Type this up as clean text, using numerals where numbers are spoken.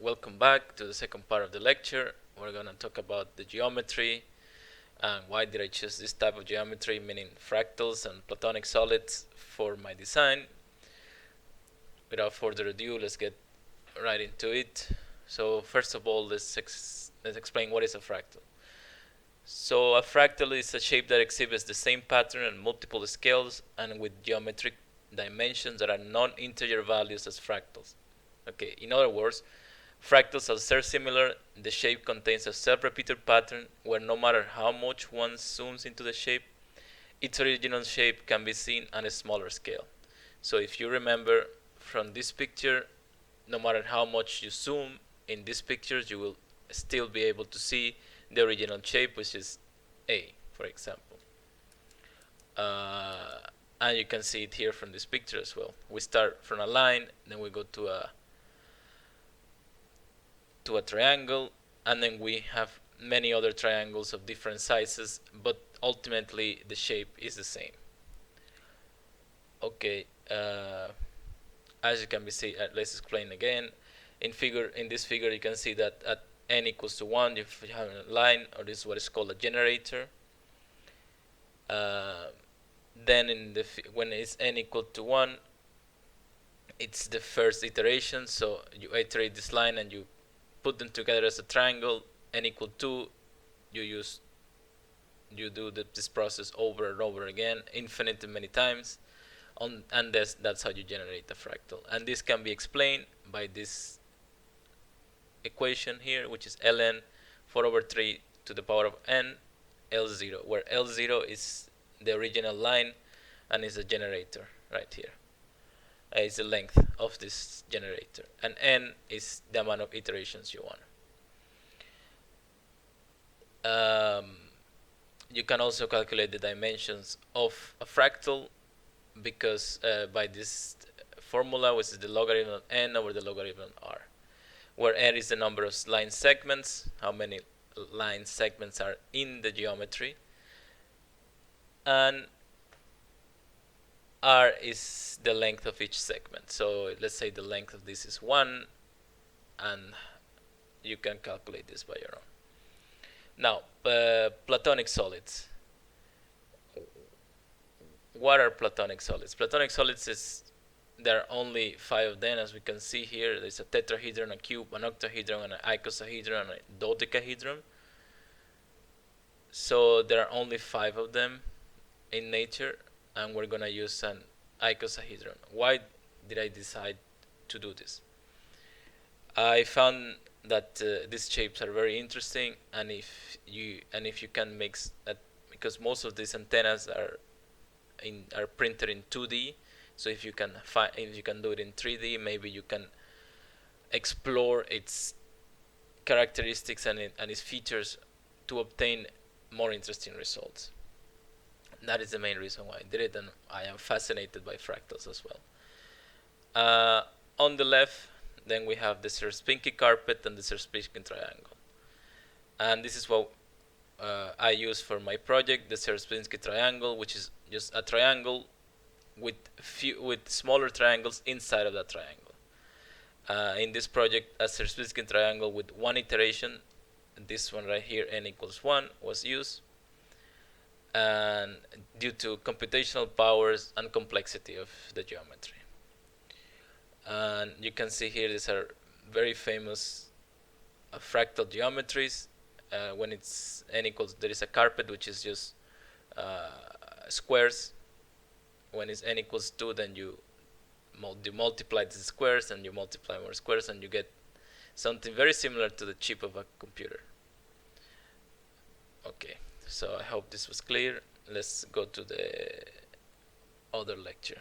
Welcome back to the second part of the lecture. We're going to talk about the geometry and why did I choose this type of geometry, meaning fractals and Platonic solids for my design. Without further ado, let's get right into it. So first of all, let's explain what is a fractal. So a fractal is a shape that exhibits the same pattern on multiple scales and with geometric dimensions that are non-integer values as fractals. Okay, in other words, fractals are so similar. The shape contains a self-repeated pattern where no matter how much one zooms into the shape, its original shape can be seen on a smaller scale. So if you remember from this picture, no matter how much you zoom in these pictures, you will still be able to see the original shape, which is A, for example. And you can see it here from this picture as well. We start from a line, then we go to a triangle, and then we have many other triangles of different sizes, but ultimately the shape is the same. Okay, as you can be see, let's explain again. In this figure, you can see that at n equals to 1, you have a line, or this is what is called a generator. Then when it's n equal to 1, it's the first iteration, so you iterate this line and you put them together as a triangle. N equal 2, you do this process over and over again, infinite many times, and that's how you generate a fractal. And this can be explained by this equation here, which is ln 4 over 3 to the power of n L0, where L0 is the original line and is a generator right here. Is the length of this generator, and n is the amount of iterations you want. You can also calculate the dimensions of a fractal because by this formula, which is the logarithm of n over the logarithm of r, where n is the number of line segments, how many line segments are in the geometry, and r is the length of each segment. So let's say the length of this is 1, and you can calculate this by your own. Now, Platonic solids. What are Platonic solids? Platonic solids there are only 5 of them, as we can see here. There's a tetrahedron, a cube, an octahedron, an icosahedron, and a dodecahedron. So there are only 5 of them in nature, and we're gonna use an icosahedron. Why did I decide to do this? I found that these shapes are very interesting, and if you can mix that, because most of these antennas are printed in 2D. So if you can do it in 3D, maybe you can explore its characteristics and its features to obtain more interesting results. That is the main reason why I did it, and I am fascinated by fractals as well. On the left, then we have the Sierpinski carpet and the Sierpinski triangle, and this is what I use for my project, the Sierpinski triangle, which is just a triangle with smaller triangles inside of that triangle. In this project, a Sierpinski triangle with 1 iteration, this one right here, n equals 1, was used, and due to computational powers and complexity of the geometry. And you can see here, these are very famous fractal geometries. When it's n equals, there is a carpet which is just squares. When it's n equals 2, then you multiply the squares and you multiply more squares, and you get something very similar to the chip of a computer. Okay, so I hope this was clear. Let's go to the other lecture.